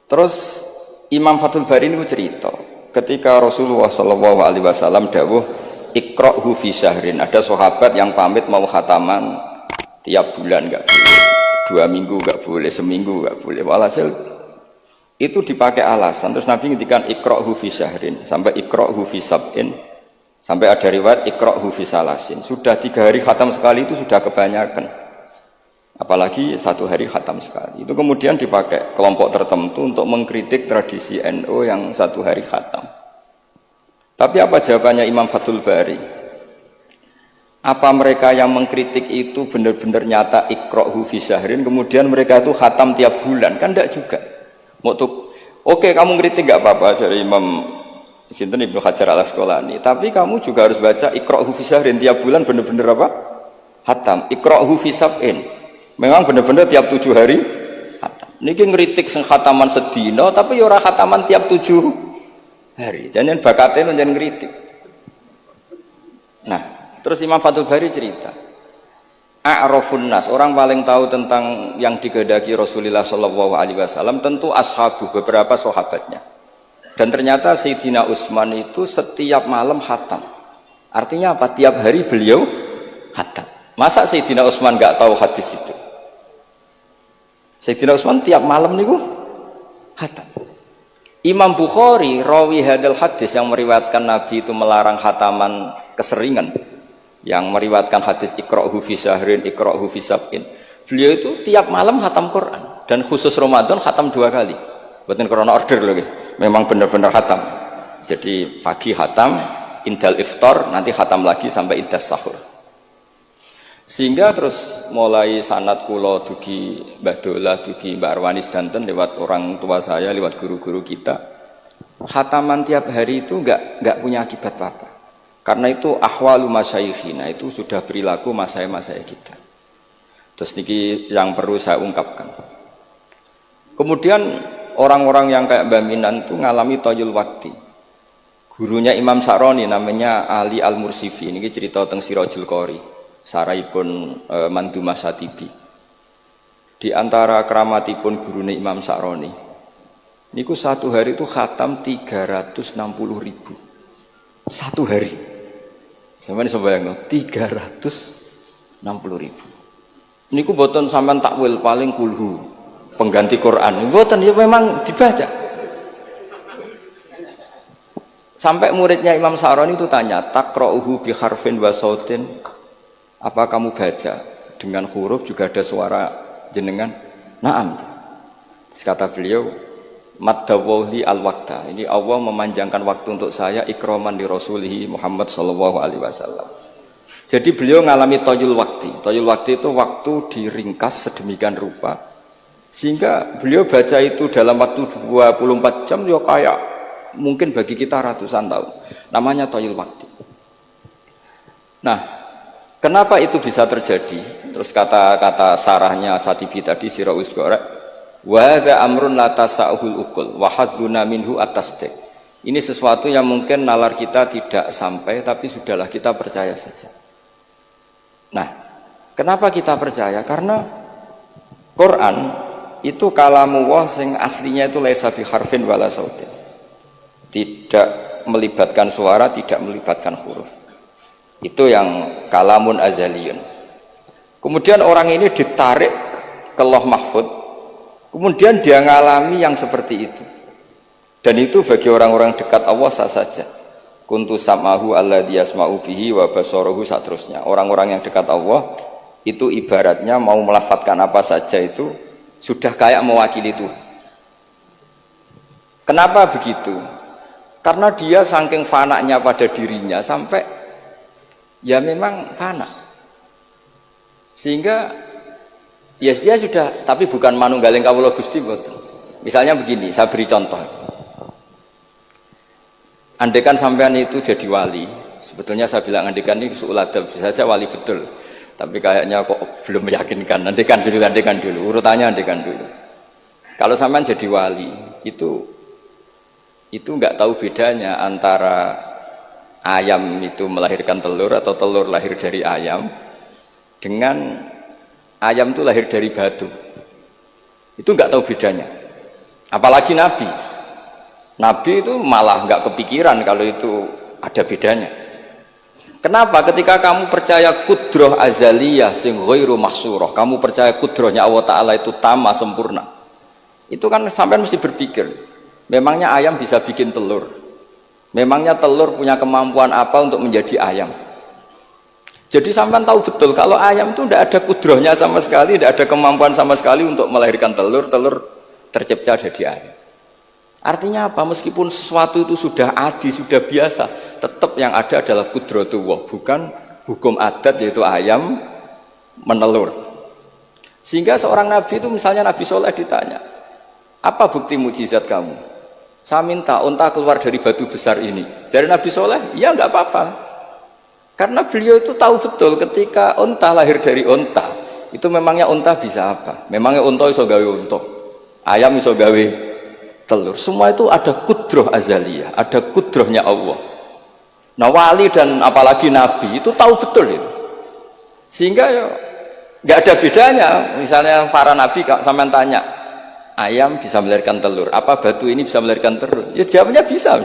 Terus Imam Fathul Bari ini cerita, ketika Rasulullah SAW dawuh ikra'hu fi syahrin, ada sahabat yang pamit mau khataman tiap bulan nggak boleh, 2 minggu nggak boleh, seminggu nggak boleh. Walhasil itu dipakai alasan. Terus Nabi ngendikan ikra'hu fi syahrin sampai ikra'hu fi sab'in, sampai ada riwayat ikra'hu fi salasin. Sudah 3 hari khatam sekali itu sudah kebanyakan, apalagi 1 hari khatam sekali. Itu kemudian dipakai kelompok tertentu untuk mengkritik tradisi NU yang 1 hari khatam. Tapi apa jawabannya Imam Fathul Bari? Apa mereka yang mengkritik itu benar-benar nyata ikra'hu fi syahrin, kemudian mereka itu khatam tiap bulan? Kan enggak juga. Oke, kamu kritik enggak apa-apa dari Imam Sinten Ibnu Hajar Al-Asqalani, tapi kamu juga harus baca ikra'hu fi syahrin tiap bulan benar-benar apa? Khatam. Ikra'hu fi sab'in. Memang benar-benar tiap 7 hari khatam. Niki ngritik sing khataman sedina tapi ya ora khataman tiap 7 hari. Jangan bakatnya menjadi ngritik. Nah, terus Imam Fathul Bari cerita, a'rafun nas, orang paling tahu tentang yang dikehendaki Rasulullah SAW tentu ashabu, beberapa sahabatnya. Dan ternyata Sayyidina Utsman itu setiap malam khatam. Artinya apa? Tiap hari beliau khatam. Masa Sayyidina Utsman nggak tahu hadis itu? Sayyidina Utsman tiap malam niku khatam. Imam Bukhari rawi hadal hadis yang meriwayatkan Nabi itu melarang khataman keseringan, yang meriwayatkan hadis ikra'hu fi syahrin, ikra'hu fi sab'in. Beliau itu tiap malam khatam Quran, dan khusus Ramadan khatam 2 kali. Bukan karena order loh, memang benar-benar khatam. Jadi pagi khatam, indal iftar, nanti khatam lagi sampai indas sahur. Sehingga terus mulai sanad kula dugi Mbah Dolah, dugi Mbak Arwani sedanten lewat orang tua saya, lewat guru-guru kita. Khataman tiap hari itu enggak punya akibat apa-apa. Karena itu ahwalu masyayikhina, itu sudah perilaku masyaikh kita. Terus niki yang perlu saya ungkapkan. Kemudian orang-orang yang kayak Mbah Minan itu ngalami toyul wakti. Gurunya Imam Sa'roni namanya Ali Al-Mursifi, ini cerita tentang Sirajul Qori, saraipun Mandumah Satibi. Di antara keramatipun gurunya Imam Sa'roni, niku 1 hari itu khatam 360.000. 1 hari. Sampeyan iso bayangno 360.000. Niku boten sampean takwil paling kulhu pengganti Quran. Boten, ya memang dibaca. Sampai muridnya Imam Sa'roni itu tanya, "Taqra'uhu bi harfin wa sautin?" Apa kamu baca dengan huruf juga ada suara jenengan? Naam. Terus kata beliau, Maddawawli al-waqta. Ini Allah memanjangkan waktu untuk saya ikroman di Rasulihi Muhammad SAW. Jadi beliau ngalami toyul wakti. Toyul wakti itu waktu diringkas sedemikian rupa, sehingga beliau baca itu dalam waktu 24 jam ya kayak mungkin bagi kita ratusan tahun. Namanya toyul wakti. Nah, kenapa itu bisa terjadi? Terus kata-kata sarahnya Satibi tadi, Sirahul Gorek, wa hadza amrun la tasa'uhul uqul wa hadzuna minhu at-tasdiq. Ini sesuatu yang mungkin nalar kita tidak sampai, tapi sudahlah kita percaya saja. Nah, kenapa kita percaya? Karena Quran itu kalamullah sing aslinya itu laisa bi harfin wala sautin. Tidak melibatkan suara, tidak melibatkan huruf. Itu yang kalamun azaliyun. Kemudian orang ini ditarik ke Lauh Mahfud, kemudian dia ngalami yang seperti itu. Dan itu bagi orang-orang dekat Allah sah saja. Kuntu sam'ahu alladzi yasma'u bihi wa basarahu saterusnya. Orang-orang yang dekat Allah itu ibaratnya mau melafadzkan apa saja itu sudah kayak mewakili itu. Kenapa begitu? Karena dia saking fananya pada dirinya sampai ya memang fana. Sehingga ya dia sudah, tapi bukan manunggaling kawula Gusti boten. Misalnya begini, saya beri contoh. Andaikan sampean itu jadi wali, sebetulnya saya bilang andaikan ini su'uladab, bisa saja wali betul, tapi kayaknya kok belum meyakinkan. Andaikan dulu, urutannya andaikan dulu. Kalau sampean jadi wali, itu nggak tahu bedanya antara ayam itu melahirkan telur atau telur lahir dari ayam dengan ayam itu lahir dari batu. Itu nggak tahu bedanya. Apalagi Nabi. Nabi itu malah nggak kepikiran kalau itu ada bedanya. Kenapa? Ketika kamu percaya kudroh azaliyah sing ghairu mahsurah, kamu percaya kudrohnya Allah Ta'ala itu tama sempurna, itu kan sampai mesti berpikir, memangnya ayam bisa bikin telur? Memangnya telur punya kemampuan apa untuk menjadi ayam? Jadi sampean tahu betul kalau ayam itu tidak ada kudrohnya sama sekali, tidak ada kemampuan sama sekali untuk melahirkan telur, telur tercipta jadi ayam. Artinya apa? Meskipun sesuatu itu sudah adi, sudah biasa, tetap yang ada adalah kudratullah, bukan hukum adat yaitu ayam menelur. Sehingga seorang nabi itu, misalnya Nabi Soleh ditanya, apa bukti mukjizat kamu? Saya minta unta keluar dari batu besar ini. Dari Nabi Soleh, ya nggak apa-apa. Karena beliau itu tahu betul ketika unta lahir dari unta, itu memangnya unta bisa apa? Memangnya unta iso gawe unta, ayam iso gawe telur. Semua itu ada kudroh azaliyah, ada kudrohnya Allah. Nah wali dan apalagi nabi itu tahu betul itu, sehingga ya nggak ada bedanya. Misalnya para nabi sampean tanya, ayam bisa melahirkan telur, apa batu ini bisa melahirkan telur? Ya jawabnya bisa.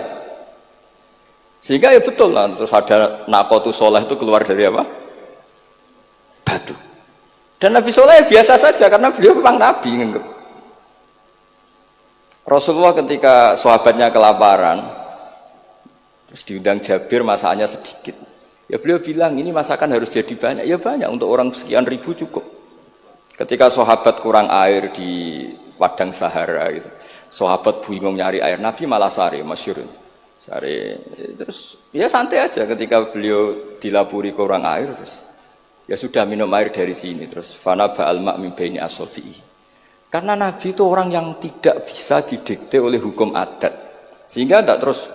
Sehingga ya betul lah. Terus ada Naqatu Soleh itu keluar dari apa? Batu. Dan Nabi Soleh biasa saja karena beliau memang nabi. Rasulullah ketika sahabatnya kelaparan, terus diundang Jabir, masakannya sedikit. Ya beliau bilang, ini masakan harus jadi banyak. Ya banyak, untuk orang sekian ribu cukup. Ketika sahabat kurang air di padang Sahara, gitu, sahabat bingung nyari air, Nabi malah sari, masyhur. Sari, terus ya santai aja ketika beliau dilapuri kurang air, terus ya sudah minum air dari sini, terus fana ba'al ma' min baini asabi'i. Karena Nabi itu orang yang tidak bisa didikte oleh hukum adat, sehingga tidak terus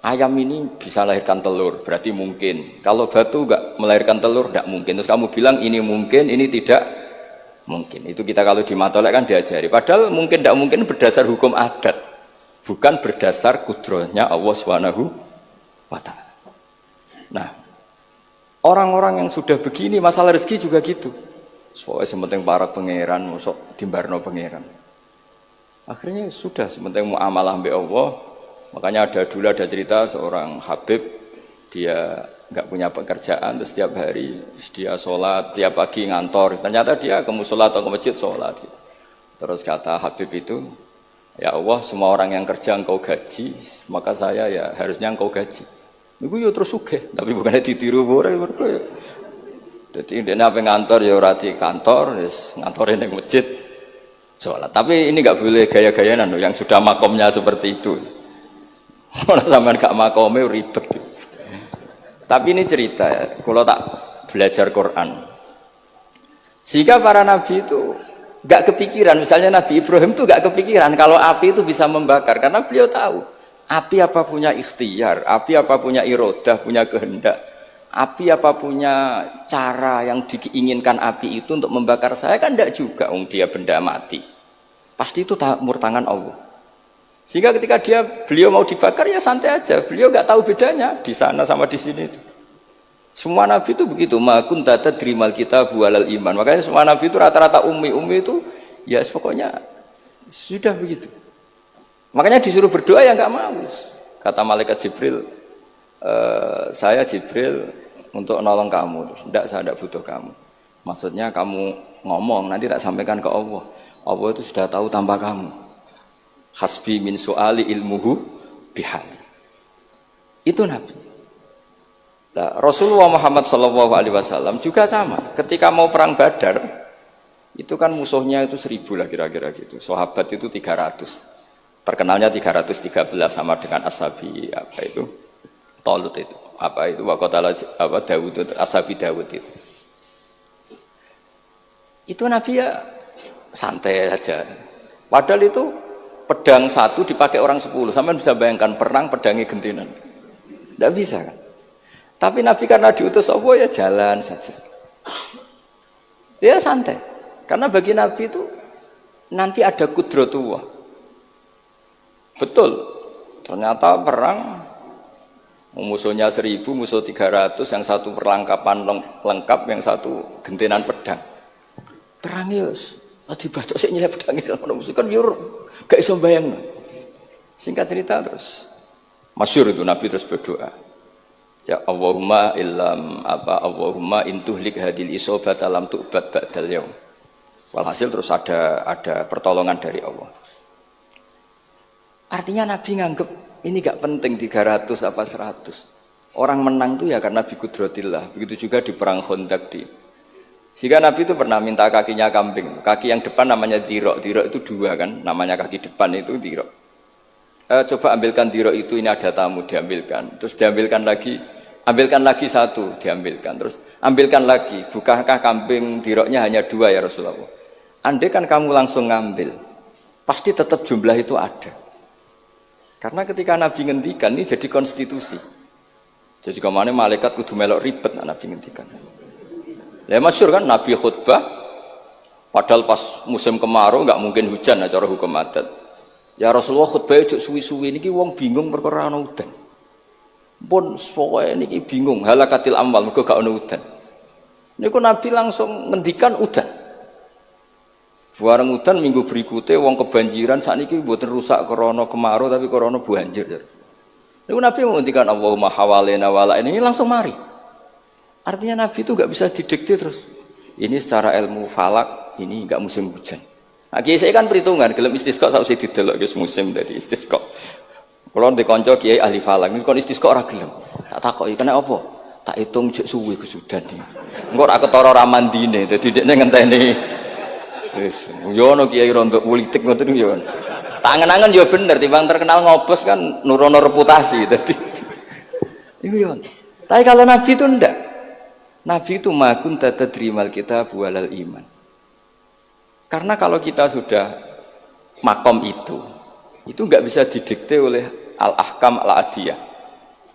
ayam ini bisa melahirkan telur, berarti mungkin. Kalau batu enggak melahirkan telur, tidak mungkin. Terus kamu bilang ini mungkin, ini tidak mungkin. Itu kita kalau di Matolek kan diajari. Padahal mungkin tidak mungkin berdasar hukum adat, bukan berdasar kudrohnya Allah Subhanahu wa Ta'ala. Nah, orang-orang yang sudah begini, masalah rezeki juga gitu. Soalnya sementing para pangeran, masuk dimbarno pangeran. Akhirnya sudah sementing muamalah mbek Allah. Makanya ada cerita seorang Habib, dia nggak punya pekerjaan, terus setiap hari dia sholat, tiap pagi ngantor. Ternyata dia ke musola atau ke masjid sholat. Terus kata Habib itu, ya Allah, semua orang yang kerja engkau gaji, maka saya ya harusnya engkau gaji. Iku yo terus sugih, tapi bukannya ditiru bore mergo. Jadi dia apa ngantor ya ora di kantor, ngantorin di masjid sholat. Tapi ini nggak boleh gaya-gayaan yang sudah makomnya seperti itu. Kalau sampean gak makome ribet. Tapi ini cerita ya, kalau tak belajar Quran. Sehingga para nabi itu gak kepikiran, misalnya Nabi Ibrahim itu gak kepikiran kalau api itu bisa membakar, karena beliau tahu api apa punya ikhtiar, api apa punya irodah, punya kehendak. Api apa punya cara yang diinginkan api itu untuk membakar saya, kan tidak juga, dia benda mati. Pasti itu murtangan Allah. Sehingga ketika beliau mau dibakar ya santai aja, beliau nggak tahu bedanya di sana sama di sini. Semua nabi itu begitu, ma kunta tadrimal kitab walal iman. Makanya semua nabi itu rata-rata ummi itu ya pokoknya sudah begitu. Makanya disuruh berdoa ya nggak mau. Kata malaikat Jibril, saya Jibril untuk nolong kamu. Tidak, saya tidak butuh kamu. Maksudnya kamu ngomong, nanti tak sampaikan ke Allah. Allah itu sudah tahu tanpa kamu. Hasbi min su'ali ilmuhu bihali. Itu Nabi. Nah, Rasulullah Muhammad SAW juga sama. Ketika mau perang Badar, itu kan musuhnya itu 1000 lah kira-kira gitu. Sahabat itu 300. Terkenalnya 313 sama dengan Ashabi apa itu? Talut itu. Apa itu waqatala apa Daud itu, Ashabi Daud itu. Itu Nabi ya santai saja. Padahal itu pedang satu dipakai orang 10. Sampai bisa bayangkan perang pedangnya gentinan. Tidak bisa kan? Tapi Nabi karena diutus Allah ya jalan saja. Ya santai. Karena bagi Nabi itu nanti ada kudratullah. Betul. Ternyata perang musuhnya 1000, musuh 300, yang satu perlengkapan lengkap, yang satu gentinan pedang. Perang yus Dibaca sik nyileh pedang ngono mesti kan yo gak iso bayangno. Singkat cerita terus masyhur itu Nabi terus berdoa. Ya Allahumma intuhlik hadil isobat alam tu'bad ba'dal yaum. Walhasil terus ada pertolongan dari Allah. Artinya Nabi nganggep ini gak penting 300 apa 100. Orang menang tuh ya karena biqudratillah. Begitu juga di perang Khandaq sehingga Nabi itu pernah minta kakinya kambing. Kaki yang depan namanya dirok. Dirok itu 2 kan, namanya kaki depan itu dirok. Coba ambilkan dirok itu, ini ada tamu, diambilkan. Terus diambilkan lagi, ambilkan lagi 1, diambilkan. Terus ambilkan lagi, bukankah kambing diroknya hanya 2 ya Rasulullah? Andai kan kamu langsung ngambil, pasti tetap jumlah itu ada. Karena ketika Nabi ngendikan, ini jadi konstitusi. Jadi kemana malaikat kudu melok ribet Nabi ngendikan. Ya masyhur kan Nabi khutbah, padahal pas musim kemarau nggak mungkin hujan cara hukum adat. Ya Rasulullah khutbah cuk suwi-suwi niki wong bingung perkara ana udan. Pun pokoke niki bingung halakatil amwal mergo gak ana udan. Niku Nabi langsung ngendikan udan. Bareng udan minggu berikutnya wong kebanjiran sakniki mboten rusak krana kemarau tapi krana banjir. Niku Nabi menghentikan Allahumma hawalena wala ini langsung mari. Artinya Nabi itu nggak bisa didikte terus. Ini secara ilmu falak ini nggak musim hujan. Nah, kiai saya kan perhitungan, gelem istisqa sausé didelok guys musim dari istisqa. Kalau di konco kiai ahli falak, ini kon istisqa ora gelem. Tak takoki kena apa? Tak hitung jek suwi kesudan iki. Engko ora ketara ramandine, dadi dekne ngenteni. Wis, yo ono kiai rontok politik ngoten yo. Tangan-tangan yo bener timbang terkenal ngobos kan nurono reputasi dadi. Iku yo. Tapi kalau Nabi itu ndak. Nabi itu makun tadrimal kita bualal iman. Karena kalau kita sudah makom itu nggak bisa didikte oleh al-ahkam al-adiyah.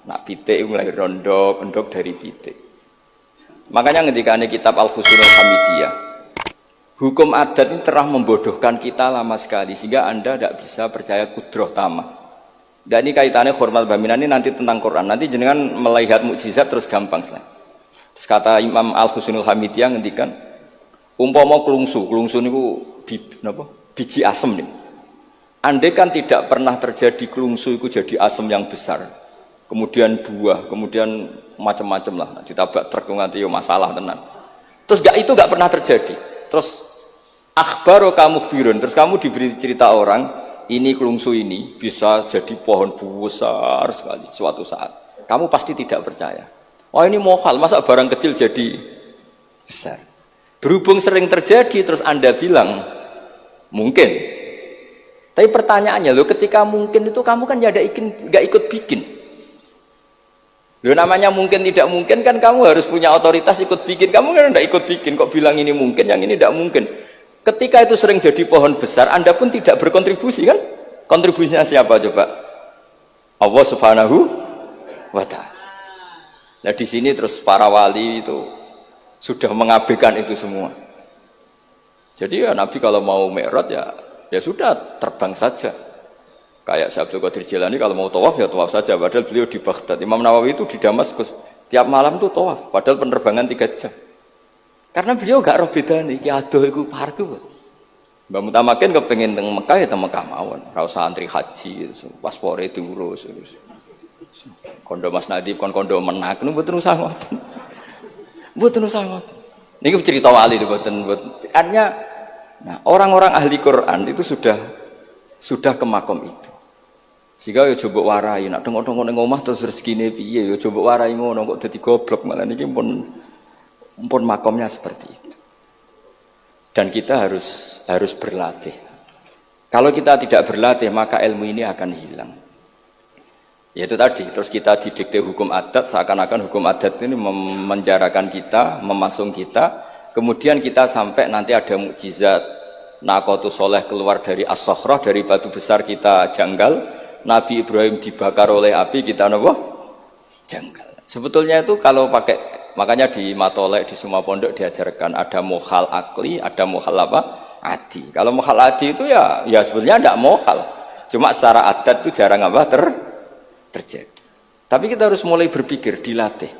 Nak pitik mulai rondok dari pitik. Makanya ketika ada kitab Al-Husnul Hamidiyah, hukum adat ini telah membodohkan kita lama sekali sehingga Anda tidak bisa percaya kudroh tamah. Dan ini kaitannya hormat baminan ini nanti tentang Quran. Nanti jenengan melihat mukjizat terus gampang selain. Terus kata Imam Al-Husnul Hamidiyah ngendikan umpama klungsu niku biji asem nih. Andai kan tidak pernah terjadi klungsu itu jadi asem yang besar. Kemudian buah, kemudian macam-macam lah ditabrak truk nganti yo masalah tenan. Terus itu gak pernah terjadi. Terus akhbaro kamu birun, terus kamu diberi cerita orang ini klungsu ini bisa jadi pohon besar sekali suatu saat. Kamu pasti tidak percaya. Oh ini mohal, masa barang kecil jadi besar. Berhubung sering terjadi, terus Anda bilang mungkin. Tapi pertanyaannya, loh ketika mungkin itu kamu kan gak ikut bikin. Loh namanya mungkin tidak mungkin kan kamu harus punya otoritas ikut bikin. Kamu kan tidak ikut bikin, kok bilang ini mungkin, yang ini tidak mungkin. Ketika itu sering jadi pohon besar, Anda pun tidak berkontribusi kan? Kontribusinya siapa coba? Allah Subhanahu wa Ta'ala. Nah di sini terus para wali itu sudah mengabaikan itu semua. Jadi ya Nabi kalau mau mi'raj ya sudah terbang saja. Kayak Syekh Abdul Qadir Jilani kalau mau tawaf ya tawaf saja. Padahal beliau di Baghdad. Imam Nawawi itu di Damaskus. Tiap malam tuh tawaf. Padahal penerbangan 3 jam. Karena beliau gak roh beda nih. Aduh itu parku. Mbak Mutamakin kepengen teng Mekah ya teng Mekah mawon. Ra usah antri haji, paspore diurus. Kondo Mas Nadib kondo menak nu mboten usah ngoten. Mboten usah ngoten. Niki cerita wali lho mboten. Artinya nah, orang-orang ahli Quran itu sudah ke makom itu. Sehingga ya coba warai nak tengok-tengok ning omah terus rezekine piye ya coba warai ngono kok dadi goblok malah niki pun makomnya seperti itu. Dan kita harus berlatih. Kalau kita tidak berlatih maka ilmu ini akan hilang. Ya itu tadi, terus kita didikte hukum adat, seakan-akan hukum adat ini memenjarakan kita, memasung kita, kemudian kita sampai nanti ada mukjizat, Naqatus Soleh keluar dari As-Sokhrah, dari batu besar kita janggal, Nabi Ibrahim dibakar oleh api, kita apa? Janggal. Sebetulnya itu kalau pakai, makanya di Matolek, di semua pondok diajarkan, ada mohal akli, ada mohal apa? Adi. Kalau mohal adi itu ya sebetulnya tidak mohal, cuma secara adat itu jarang apa? Terjadi. Tapi kita harus mulai berpikir, dilatih.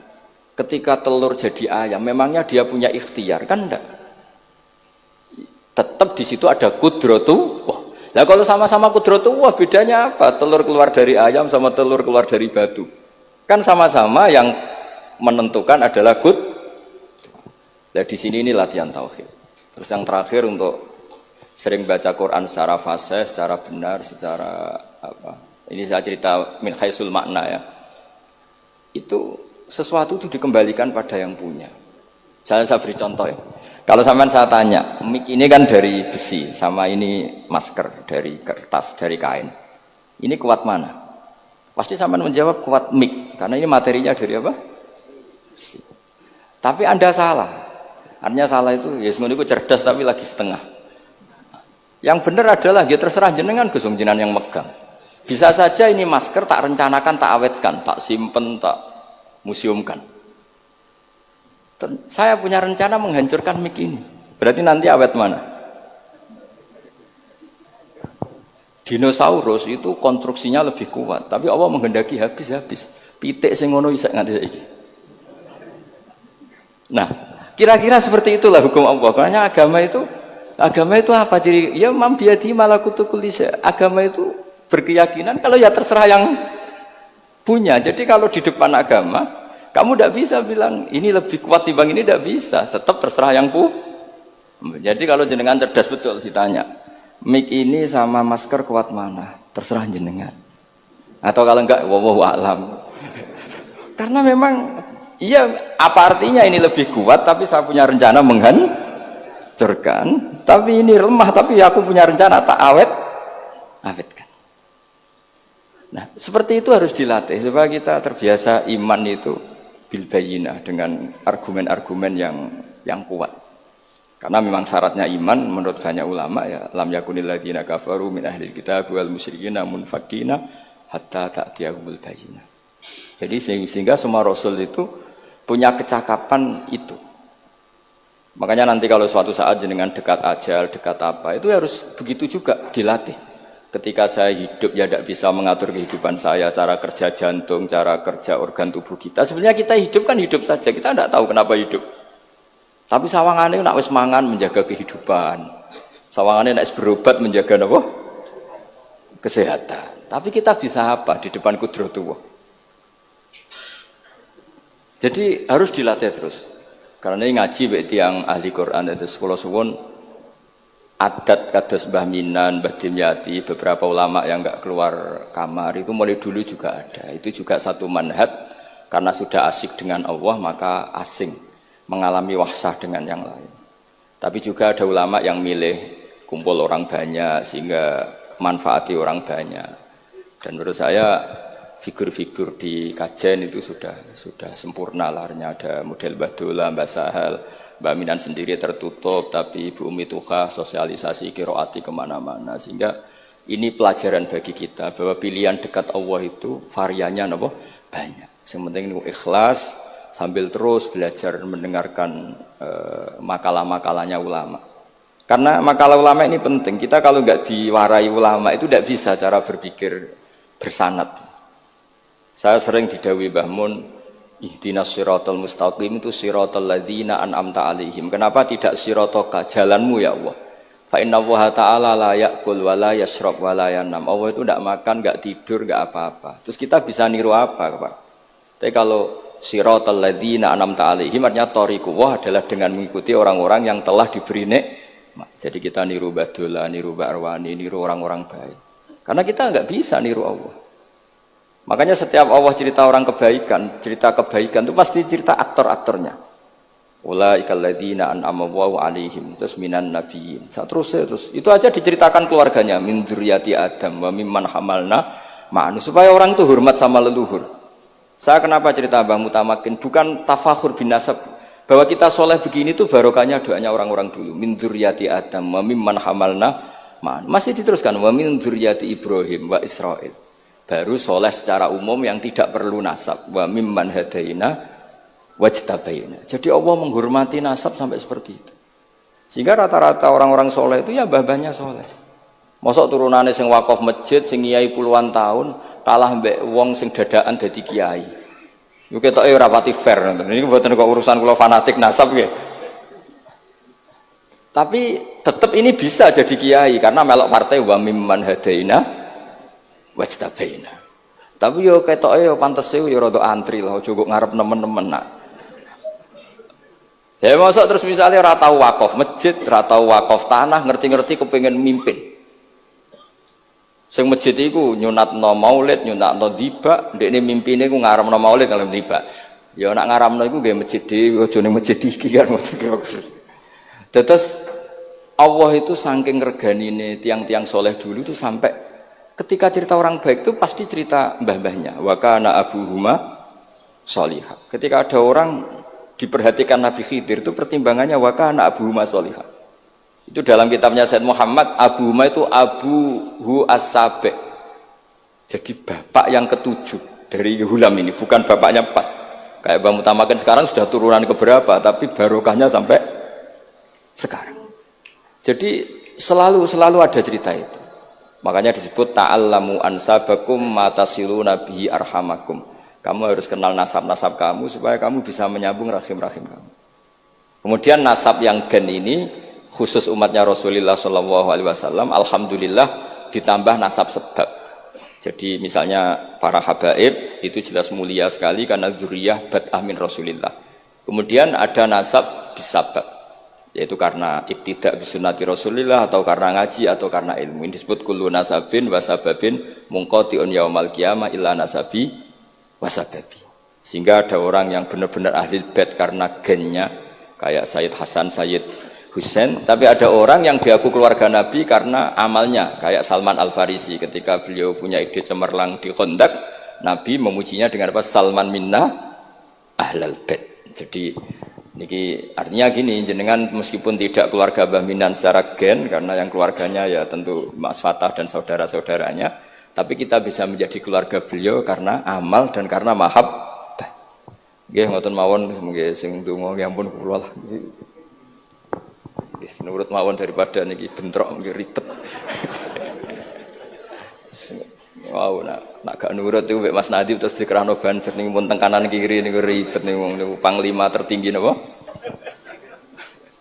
Ketika telur jadi ayam, memangnya dia punya ikhtiar kan enggak? Tetap di situ ada kudratullah. Lah kalau sama-sama kudratullah bedanya apa? Telur keluar dari ayam sama telur keluar dari batu. Kan sama-sama yang menentukan adalah Nah di sini ini latihan tauhid. Terus yang terakhir untuk sering baca Quran secara fasih, secara benar, secara apa? Ini saya cerita min haisul makna ya. Itu sesuatu itu dikembalikan pada yang punya. Saya beri contoh ya. Kalau sampean saya tanya, mic ini kan dari besi, sama ini masker dari kertas, dari kain. Ini kuat mana? Pasti sampean menjawab kuat mic, karena ini materinya dari apa? Besi. Tapi Anda salah. Artinya salah itu, ya semuanya cerdas tapi lagi setengah. Yang benar adalah, ya terserah jenengan Gus jenengan yang megang. Bisa saja ini masker tak rencanakan, tak awetkan, tak simpen, tak museumkan. Saya punya rencana menghancurkan mic ini. Berarti nanti awet mana? Dinosaurus itu konstruksinya lebih kuat, tapi Allah menghendaki habis-habis. Pitik sing ngono isek nganti saiki. Nah, kira-kira seperti itulah hukum Allah. Karena agama itu apa? Jadi ya mam biadi malakutu kulli syai'. Agama itu berkeyakinan kalau ya terserah yang punya. Jadi kalau di depan agama kamu tidak bisa bilang ini lebih kuat timbang ini, tidak bisa. Tetap terserah yang Jadi kalau jenengan cerdas betul ditanya, mic ini sama masker kuat mana? Terserah jenengan. Atau kalau enggak, wallahu a'lam. Karena memang, iya apa artinya ini lebih kuat, tapi saya punya rencana menghancurkan. Tapi ini lemah, tapi aku punya rencana tak awetkan. Nah, seperti itu harus dilatih supaya kita terbiasa iman itu bil bayyinah, dengan argumen-argumen yang kuat. Karena memang syaratnya iman menurut banyak ulama ya, lam yakunil ladzina kafaru min ahlil kitab wal musyrikin munfakina hatta ta'tiyahumul bayyinah. Jadi sehingga semua rasul itu punya kecakapan itu. Makanya nanti kalau suatu saat jenengan dekat ajal, dekat apa, itu harus begitu juga dilatih. Ketika saya hidup ya tidak bisa mengatur kehidupan saya, cara kerja jantung, cara kerja organ tubuh kita. Sebenarnya kita hidup kan hidup saja, kita tidak tahu kenapa hidup. Tapi sawangane nak wis mangan menjaga kehidupan. Sawangane nak wis berobat menjaga apa? Kesehatan. Tapi kita bisa apa di depan kudratullah? Jadi harus dilatih terus. Karena ini ngaji berarti yang ahli Quran itu sekolah suwun. Adat kados Mbah Minan, Mbah Dimyati, beberapa ulama yang enggak keluar kamar itu mulai dulu juga ada. Itu juga satu manhaj, karena sudah asik dengan Allah maka asing mengalami wahsah dengan yang lain. Tapi juga ada ulama yang milih kumpul orang banyak sehingga manfaati orang banyak. Dan menurut saya figur-figur di kajian itu sudah sempurna larnya. Ada model Mbah Dola, Mbah Sahal, Mbak Minan sendiri tertutup, tapi Ibu Umi Tuha sosialisasi kiroati kemana-mana. Sehingga ini pelajaran bagi kita bahwa pilihan dekat Allah itu variannya banyak. Yang penting ikhlas sambil terus belajar mendengarkan makalah-makalahnya ulama. Karena makalah ulama ini penting. Kita kalau nggak diwarai ulama itu tidak bisa cara berpikir bersanad. Saya sering didhawuhi Mbah Mun, ihdinas siratal mustaqim itu siratal ladzina an'amta alaihim. Kenapa tidak siratoka, jalanmu ya Allah? Fa inna Allah ta'ala la ya'kul wa la yashrab wa la yanam. Allah itu tidak makan, tidak tidur, tidak apa-apa. Terus kita bisa niru apa, Pak? Tapi kalau siratal ladzina an'amta alaihim artinya thariqullah adalah dengan mengikuti orang-orang yang telah diberi nikmat. Jadi kita niru Mbah Dola, niru Mbah Arwani, niru orang-orang baik. Karena kita enggak bisa niru Allah. Makanya setiap Allah cerita orang kebaikan, cerita kebaikan itu pasti cerita aktor-aktornya. Ulaikal ladzina an'ama Allahu 'alaihim terus minan nabiyyin. Terus itu aja diceritakan keluarganya, min dzurriyyati Adam wa mimman hamalna ma'anu, supaya orang itu hormat sama leluhur. Saya kenapa cerita Mbah Mutamakin bukan tafakhur bin nasab, bahwa kita soleh begini tuh barokahnya doanya orang-orang dulu. Min dzurriyyati Adam wa mimman hamalna ma'anu. Masih diteruskan wa min dzurriyyati Ibrahim wa Israil. Baru soleh secara umum yang tidak perlu nasab. Wa mimman hadaina wajtabaina. Jadi Allah menghormati nasab sampai seperti itu. Sehingga rata-rata orang-orang soleh itu ya babahnya soleh. Mosok turunane sing wakaf masjid, sing kiai puluhan tahun, kalah mbek wong sing dadaan dadi kiai. Yo ketoke ora pati fair. Ini mboten kok urusan kula fanatik nasab nggih. Tapi tetap ini bisa jadi kiai karena melok partai wa mimman hadaina wajtabaina. Tapi yo ketoke yo pantese yo rada antri lah, aja kok ngarep nemen-nemen nak. Ya masa terus misalnya ora tau wakaf masjid, ora tau wakaf tanah, ngerti-ngerti kepengin mimpin. Sing masjid iku nyunatno maulid, nyunatno dibak, ndekne mimpine ku ngaramno maulid kalau dibak. Ya nak ngaramno iku nggih masjid dhewe, aja ning masjid iki kan. Terus Allah itu saking reganine tiang-tiang soleh dulu itu sampai ketika cerita orang baik itu pasti cerita mbah-mbahnya. Wa kana abuhuma sholihah. Ketika ada orang diperhatikan Nabi Khidir itu pertimbangannya wa kana abuhuma sholihah. Itu dalam kitabnya Said Muhammad, abuhuma itu abuhu as-sabi'. Jadi bapak yang ketujuh dari Hulam ini, bukan bapaknya pas. Kayak Mbah Mutamakin sekarang sudah turunan keberapa, tapi barokahnya sampai sekarang. Jadi selalu ada cerita itu. Makanya disebut ta'allamu ansabakum matasiluna bihi arhamakum. Kamu harus kenal nasab-nasab kamu supaya kamu bisa menyambung rahim-rahim kamu. Kemudian nasab yang gen ini khusus umatnya Rasulullah SAW, alhamdulillah ditambah nasab sebab. Jadi misalnya para habaib itu jelas mulia sekali karena dzurriyyah bad'ah min Rasulillah. Kemudian ada nasab bisabab, yaitu karena iktidak bisunnati Rasulillah atau karena ngaji atau karena ilmu. Ini disebut kullu nasabin wasababin munqati'un yaumal qiyamah illa nasabi wasababi. Sehingga ada orang yang benar-benar ahli bait karena gennya kayak Sayyid Hasan, Sayyid Husain, tapi ada orang yang diaku keluarga Nabi karena amalnya kayak Salman Al-Farisi. Ketika beliau punya ide cemerlang di Khandaq, Nabi memujinya dengan apa? Salman minna ahlal bait. Jadi niki artinya gini, jenengan meskipun tidak keluarga Mbah Minan secara gen karena yang keluarganya ya tentu Mas Fatah dan saudara-saudaranya, tapi kita bisa menjadi keluarga beliau karena amal dan karena mahabbah. Nggih ngoten mawon, nggih sing ndonga ya ampun kula lah. Wis nurut mawon daripada niki bentrok nggih ribet. Wow, nak gak nurut itu Mas Nadib terus dikerano banser ning pun teng kanan kiri niku ribet niku panglima tertinggi napa?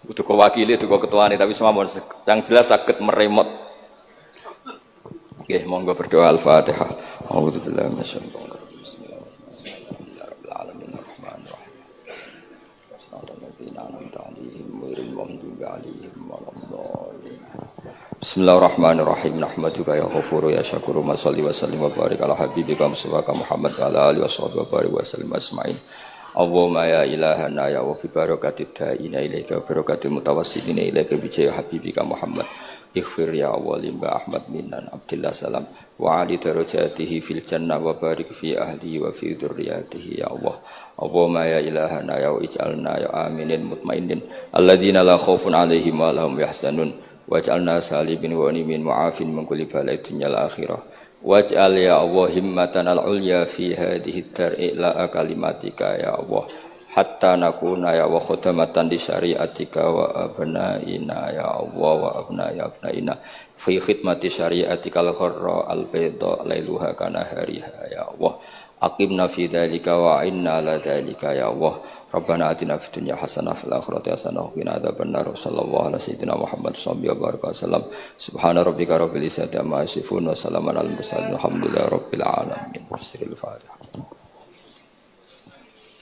Udah wakili, udah ketuane tapi semua yang jelas saged meremot. Nggih, monggo berdoa Al-Fatihah. A'udzubillahi minasyaitonir rajim. Bismillahirrahmanirrahim. Ar-Rahmanir-Rahim. Shiratal ladzina an'amta 'alaihim ghairil maghdubi 'alaihim waladdallin. Bismillahirrahmanirrahim. Nahmaduka ya ghafuru ya syakuru wa sholli wa sallim wa barik ala habibika Muhammad wa ala alihi washabihi wa barik wa sallim asma'in. Allahumma ya ilahana ya wa fi barakatid da'ina ilaika wa barakatil mutawassilina ilaika bi jahi habibika Muhammad. Ighfir ya awwalim ba Ahmad minnan Abdillah salam wa ali darajatihi fil jannah wa barik fi ahlihi wa fi dzurriyyatihi ya Allah. Allahumma ya ilahana ya ij'alna ya aminin mutmainin alladzina la khaufun 'alaihim wa lahum yahzanun. Waj'alna salibin wa nimin mu'afin min kulli bala'in dunyal akhirah. Waj'al ya Allah himmatan al-ulya fi hadhihi ad-dar'i kalimatika ya Allah. Hatta nakuna ya wa khudamatan di syariatika wa abnaina ya Allah wa abnaina fi khidmati syariatikal gharra al-bayda lailuha kana hariha ya Allah. Aqimna fi dzalika wa inna ala dzalika ya Allah. Rabbana atina fid dunya hasanah fil akhirati hasanah wa qina adzabannar. Sallallahu alaihi sayyidina Muhammad sallallahu alaihi wasallam. Subhana rabbika rabbil izzati amma yasifun wa salamun alal mursalin. Alhamdulillahi rabbil alamin. Bismillahirrahmanirrahim.